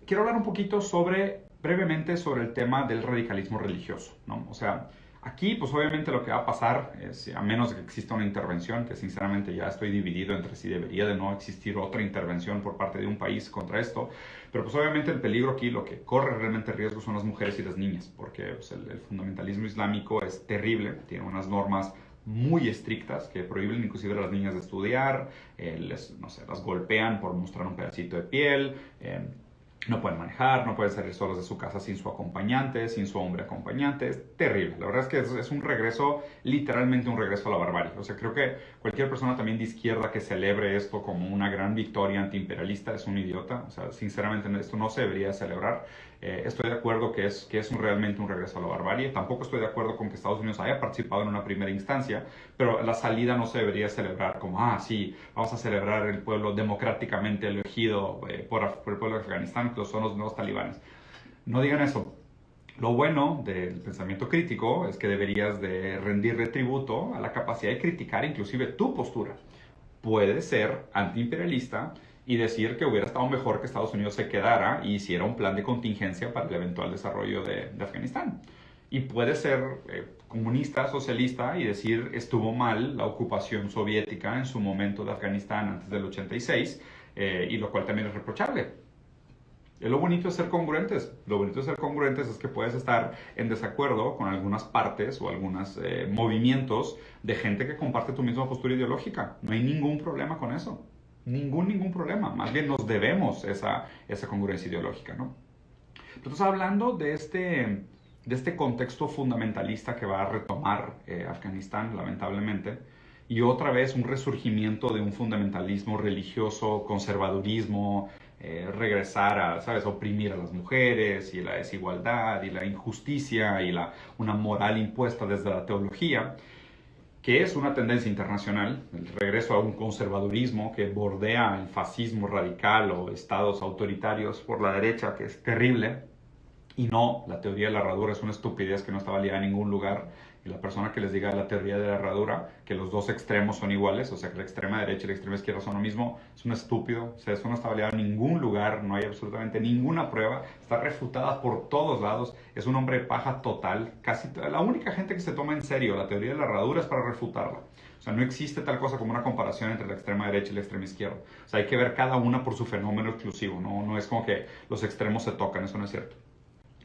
quiero hablar un poquito brevemente sobre el tema del radicalismo religioso, ¿no? O sea, aquí, pues obviamente lo que va a pasar es, a menos de que exista una intervención, que sinceramente ya estoy dividido entre si debería de no existir otra intervención por parte de un país contra esto, pero pues obviamente el peligro aquí, lo que corre realmente riesgo son las mujeres y las niñas, porque pues, el fundamentalismo islámico es terrible, tiene unas normas muy estrictas que prohíben inclusive a las niñas de estudiar, no sé, las golpean por mostrar un pedacito de piel, no pueden manejar, no pueden salir solos de su casa sin su acompañante, sin su hombre acompañante. Es terrible. La verdad es que es un regreso, literalmente un regreso a la barbarie. O sea, creo que cualquier persona también de izquierda que celebre esto como una gran victoria antiimperialista es un idiota. O sea, sinceramente esto no se debería celebrar. Estoy de acuerdo que es realmente un regreso a la barbarie. Tampoco estoy de acuerdo con que Estados Unidos haya participado en una primera instancia, pero la salida no se debería celebrar como, sí, vamos a celebrar el pueblo democráticamente elegido por el pueblo de Afganistán, que son los nuevos talibanes. No digan eso. Lo bueno del pensamiento crítico es que deberías de rendirle tributo a la capacidad de criticar inclusive tu postura. Puedes ser antiimperialista y decir que hubiera estado mejor que Estados Unidos se quedara y hiciera un plan de contingencia para el eventual desarrollo de Afganistán. Y puede ser comunista, socialista y decir estuvo mal la ocupación soviética en su momento de Afganistán antes del 86, y lo cual también es reprochable. Lo bonito de ser congruentes. Lo bonito de ser congruentes es que puedes estar en desacuerdo con algunas partes o algunos movimientos de gente que comparte tu misma postura ideológica. No hay ningún problema con eso. Ningún problema. Más bien nos debemos esa congruencia ideológica, ¿no? Entonces, hablando de este contexto fundamentalista que va a retomar Afganistán, lamentablemente, y otra vez un resurgimiento de un fundamentalismo religioso, conservadurismo, regresar a, ¿sabes?, oprimir a las mujeres y la desigualdad y la injusticia y una moral impuesta desde la teología, que es una tendencia internacional, el regreso a un conservadurismo que bordea el fascismo radical o estados autoritarios por la derecha, que es terrible. Y no, la teoría de la herradura es una estupidez que no está validada en ningún lugar. Y la persona que les diga la teoría de la herradura, que los dos extremos son iguales, o sea que la extrema derecha y la extrema izquierda son lo mismo, es un estúpido. O sea, eso no está validado en ningún lugar, no hay absolutamente ninguna prueba, está refutada por todos lados, es un hombre de paja total. Casi la única gente que se toma en serio la teoría de la herradura es para refutarla. O sea, no existe tal cosa como una comparación entre la extrema derecha y la extrema izquierda. O sea, hay que ver cada una por su fenómeno exclusivo, no es como que los extremos se tocan, eso no es cierto.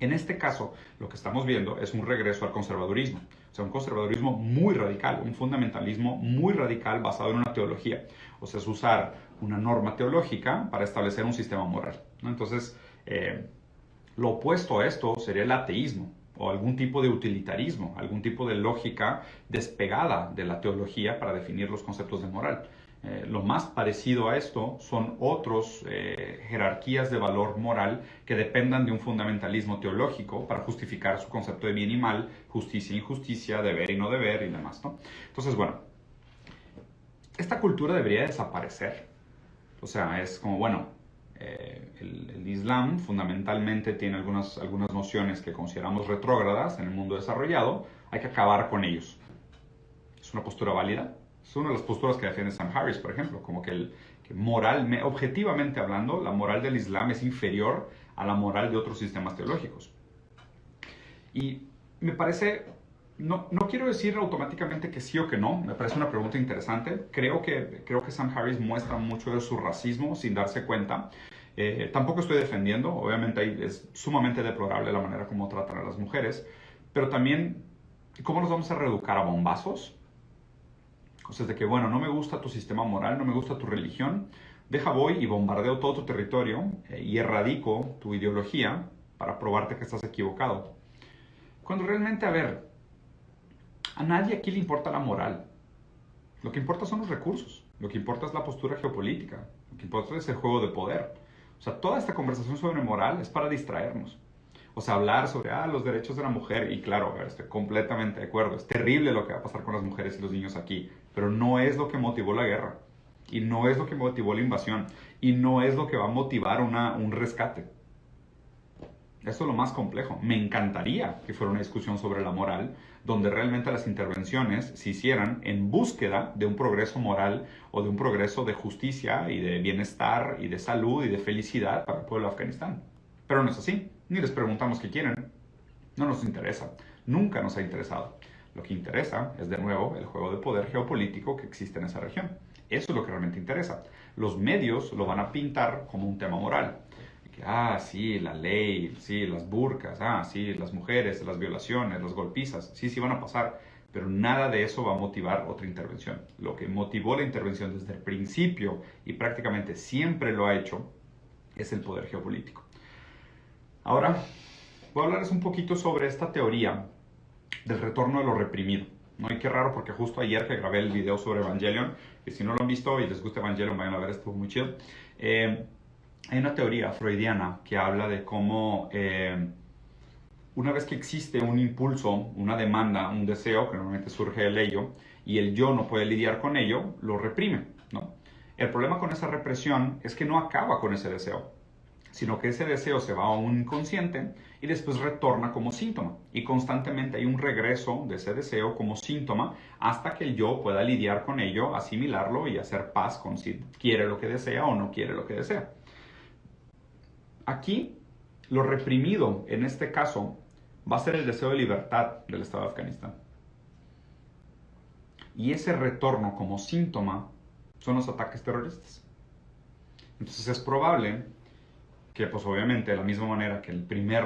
En este caso, lo que estamos viendo es un regreso al conservadurismo, o sea, un conservadurismo muy radical, un fundamentalismo muy radical basado en una teología, o sea, es usar una norma teológica para establecer un sistema moral, ¿no? Entonces, lo opuesto a esto sería el ateísmo, o algún tipo de utilitarismo, algún tipo de lógica despegada de la teología para definir los conceptos de moral. Lo más parecido a esto son otras jerarquías de valor moral que dependan de un fundamentalismo teológico para justificar su concepto de bien y mal, justicia e injusticia, deber y no deber y demás, ¿no? Entonces, bueno, esta cultura debería desaparecer. O sea, es como, bueno, el Islam fundamentalmente tiene algunas nociones que consideramos retrógradas en el mundo desarrollado, hay que acabar con ellos. ¿Es una postura válida? Es una de las posturas que defiende Sam Harris, por ejemplo, como que objetivamente hablando, la moral del Islam es inferior a la moral de otros sistemas teológicos. Y me parece, no quiero decir automáticamente que sí o que no, me parece una pregunta interesante. Creo que Sam Harris muestra mucho de su racismo sin darse cuenta. Tampoco estoy defendiendo, obviamente es sumamente deplorable la manera como tratan a las mujeres, pero también, ¿cómo nos vamos a reeducar a bombazos? O sea, de que, bueno, no me gusta tu sistema moral, no me gusta tu religión, voy y bombardeo todo tu territorio y erradico tu ideología para probarte que estás equivocado. Cuando realmente, a ver, a nadie aquí le importa la moral. Lo que importa son los recursos, lo que importa es la postura geopolítica, lo que importa es el juego de poder. O sea, toda esta conversación sobre moral es para distraernos. O sea, hablar sobre los derechos de la mujer, y claro, a ver, estoy completamente de acuerdo, es terrible lo que va a pasar con las mujeres y los niños aquí, pero no es lo que motivó la guerra, y no es lo que motivó la invasión, y no es lo que va a motivar un rescate. Eso es lo más complejo. Me encantaría que fuera una discusión sobre la moral, donde realmente las intervenciones se hicieran en búsqueda de un progreso moral o de un progreso de justicia y de bienestar y de salud y de felicidad para el pueblo de Afganistán. Pero no es así, ni les preguntamos qué quieren. No nos interesa, nunca nos ha interesado. Lo que interesa es, de nuevo, el juego de poder geopolítico que existe en esa región. Eso es lo que realmente interesa. Los medios lo van a pintar como un tema moral. Que, sí, la ley, sí, las burkas, sí, las mujeres, las violaciones, las golpizas, sí, sí van a pasar, pero nada de eso va a motivar otra intervención. Lo que motivó la intervención desde el principio, y prácticamente siempre lo ha hecho, es el poder geopolítico. Ahora, voy a hablarles un poquito sobre esta teoría del retorno de lo reprimido, ¿no? Y qué raro, porque justo ayer que grabé el video sobre Evangelion, que si no lo han visto y les gusta Evangelion, vayan a ver, estuvo muy chido. Hay una teoría freudiana que habla de cómo una vez que existe un impulso, una demanda, un deseo, que normalmente surge del ello, y el yo no puede lidiar con ello, lo reprime, ¿no? El problema con esa represión es que no acaba con ese deseo, sino que ese deseo se va a un inconsciente y después retorna como síntoma. Y constantemente hay un regreso de ese deseo como síntoma hasta que el yo pueda lidiar con ello, asimilarlo y hacer paz con si quiere lo que desea o no quiere lo que desea. Aquí, lo reprimido en este caso va a ser el deseo de libertad del Estado de Afganistán. Y ese retorno como síntoma son los ataques terroristas. Entonces es probable que, pues obviamente, de la misma manera que el primer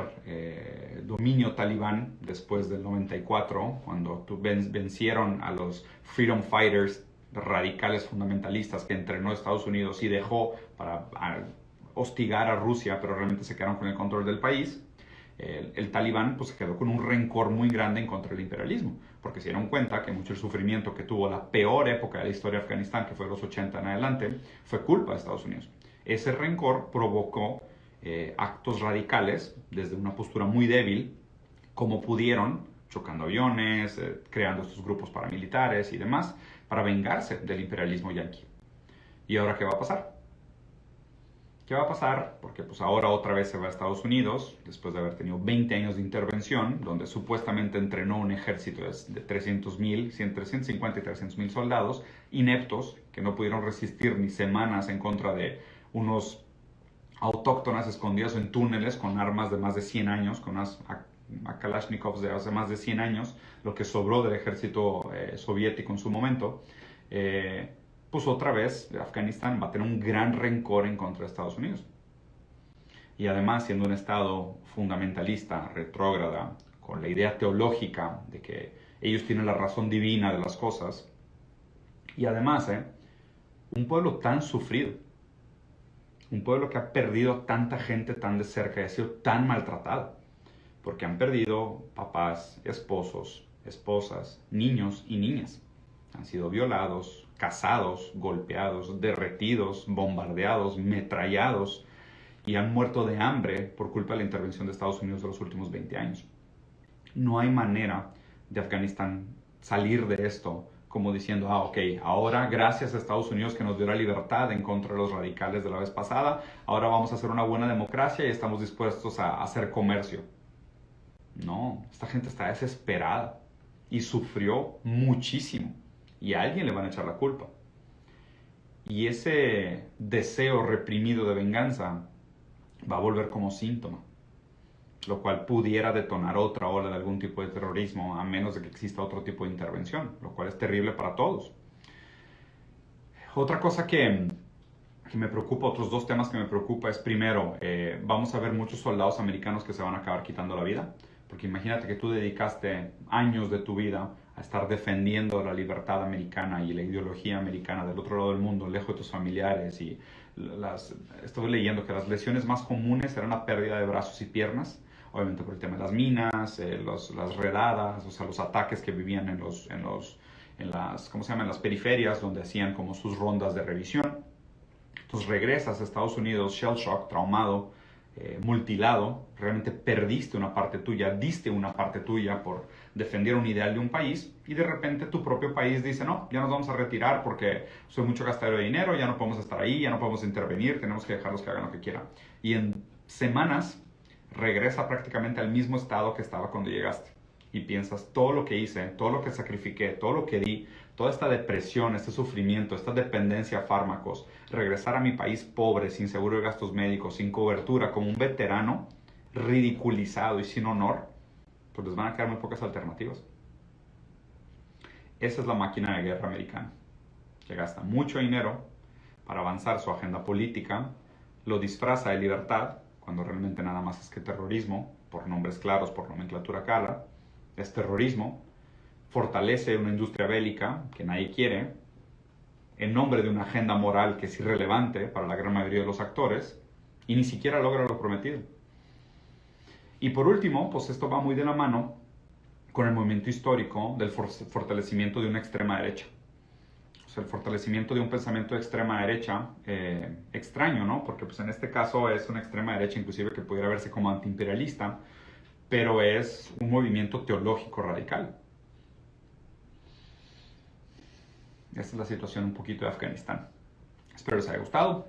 dominio talibán después del 94, cuando vencieron a los Freedom Fighters radicales fundamentalistas que entrenó Estados Unidos y dejó para hostigar a Rusia, pero realmente se quedaron con el control del país, el talibán pues se quedó con un rencor muy grande en contra del imperialismo, porque se dieron cuenta que mucho el sufrimiento que tuvo la peor época de la historia de Afganistán, que fue los 80 en adelante, fue culpa de Estados Unidos. Ese rencor provocó actos radicales desde una postura muy débil, como pudieron, chocando aviones, creando estos grupos paramilitares y demás, para vengarse del imperialismo yanqui. ¿Y ahora qué va a pasar? ¿Qué va a pasar? Porque pues ahora otra vez se va a Estados Unidos, después de haber tenido 20 años de intervención, donde supuestamente entrenó un ejército de 300,000, 350 y 300,000 soldados, ineptos, que no pudieron resistir ni semanas en contra de unos autóctonas escondidas en túneles con armas de más de 100 años, con unas Kalashnikovs de hace más de 100 años, lo que sobró del ejército soviético en su momento. Pues otra vez Afganistán va a tener un gran rencor en contra de Estados Unidos. Y además, siendo un estado fundamentalista, retrógrada, con la idea teológica de que ellos tienen la razón divina de las cosas, y además, un pueblo tan sufrido, un pueblo que ha perdido tanta gente tan de cerca y ha sido tan maltratado, porque han perdido papás, esposos, esposas, niños y niñas. Han sido violados, cazados, golpeados, derretidos, bombardeados, metrallados y han muerto de hambre por culpa de la intervención de Estados Unidos de los últimos 20 años. No hay manera de Afganistán salir de esto como diciendo, ok, ahora gracias a Estados Unidos que nos dio la libertad en contra de los radicales de la vez pasada, ahora vamos a hacer una buena democracia y estamos dispuestos a hacer comercio. No, esta gente está desesperada y sufrió muchísimo. Y a alguien le van a echar la culpa. Y ese deseo reprimido de venganza va a volver como síntoma, lo cual pudiera detonar otra ola de algún tipo de terrorismo, a menos de que exista otro tipo de intervención, lo cual es terrible para todos. Otra cosa que me preocupa, otros dos temas que me preocupa es, primero, vamos a ver muchos soldados americanos que se van a acabar quitando la vida, porque imagínate que tú dedicaste años de tu vida a estar defendiendo la libertad americana y la ideología americana del otro lado del mundo, lejos de tus familiares. Y estoy leyendo que las lesiones más comunes eran la pérdida de brazos y piernas, obviamente por el tema de las minas, las redadas, o sea, los ataques que vivían en las, ¿cómo se llama?, en las periferias, donde hacían como sus rondas de revisión. Entonces regresas a Estados Unidos, shell shock, traumado, mutilado, realmente perdiste una parte tuya, diste una parte tuya por defender un ideal de un país, y de repente tu propio país dice, no, ya nos vamos a retirar porque soy mucho gastadero de dinero, ya no podemos estar ahí, ya no podemos intervenir, tenemos que dejarlos que hagan lo que quieran. Y en semanas regresa prácticamente al mismo estado que estaba cuando llegaste. y piensas todo lo que hice, todo lo que sacrifiqué, todo lo que di, toda esta depresión, este sufrimiento, esta dependencia a fármacos, regresar a mi país pobre, sin seguro de gastos médicos, sin cobertura, como un veterano, ridiculizado y sin honor, pues les van a quedar muy pocas alternativas. Esa es la máquina de guerra americana, que gasta mucho dinero para avanzar su agenda política, lo disfraza de libertad, cuando realmente nada más es que terrorismo, por nombres claros, por nomenclatura clara, es terrorismo, fortalece una industria bélica que nadie quiere, en nombre de una agenda moral que es irrelevante para la gran mayoría de los actores, y ni siquiera logra lo prometido. Y por último, pues esto va muy de la mano con el movimiento histórico del fortalecimiento de una extrema derecha. O sea, el fortalecimiento de un pensamiento de extrema derecha, extraño, ¿no? Porque pues en este caso es una extrema derecha inclusive que pudiera verse como antiimperialista, pero es un movimiento teológico radical. Esta es la situación un poquito de Afganistán. Espero les haya gustado.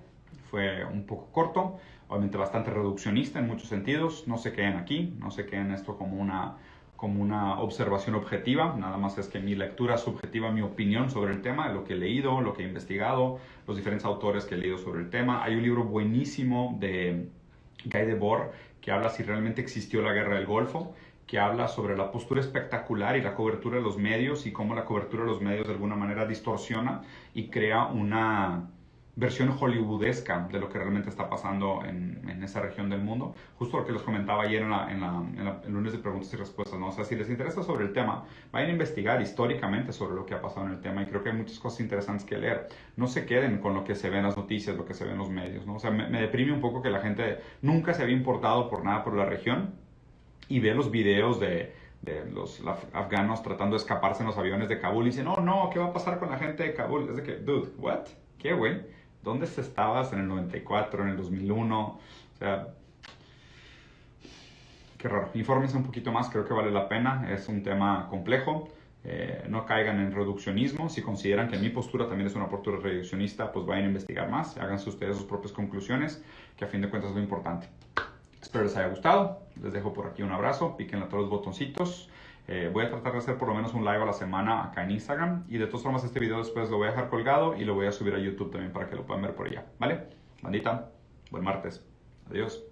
Fue un poco corto, obviamente bastante reduccionista en muchos sentidos. No se queden aquí, no se queden esto como una observación objetiva. Nada más es que mi lectura subjetiva, mi opinión sobre el tema, lo que he leído, lo que he investigado, los diferentes autores que he leído sobre el tema. Hay un libro buenísimo de Guy Debord que habla si realmente existió la guerra del Golfo, que habla sobre la postura espectacular y la cobertura de los medios y cómo la cobertura de los medios de alguna manera distorsiona y crea una versión hollywoodesca de lo que realmente está pasando en esa región del mundo. Justo lo que les comentaba ayer en lunes de preguntas y respuestas, ¿no? O sea, si les interesa sobre el tema, vayan a investigar históricamente sobre lo que ha pasado en el tema y creo que hay muchas cosas interesantes que leer. No se queden con lo que se ve en las noticias, lo que se ve en los medios, ¿no? O sea, me deprime un poco que la gente nunca se había importado por nada por la región y ve los videos de los afganos tratando de escaparse en los aviones de Kabul y dicen, no, ¿qué va a pasar con la gente de Kabul? Es de que, dude, what? ¿Qué, güey? ¿Dónde estabas en el 94, en el 2001? O sea, qué raro. Infórmense un poquito más, creo que vale la pena. Es un tema complejo. No caigan en reduccionismo. Si consideran que mi postura también es una postura reduccionista, pues vayan a investigar más. Háganse ustedes sus propias conclusiones, que a fin de cuentas es lo importante. Espero les haya gustado. Les dejo por aquí un abrazo. Píquenle a todos los botoncitos. Voy a tratar de hacer por lo menos un live a la semana acá en Instagram. Y de todas formas este video después lo voy a dejar colgado y lo voy a subir a YouTube también para que lo puedan ver por allá. ¿Vale? Bandita, buen martes. Adiós.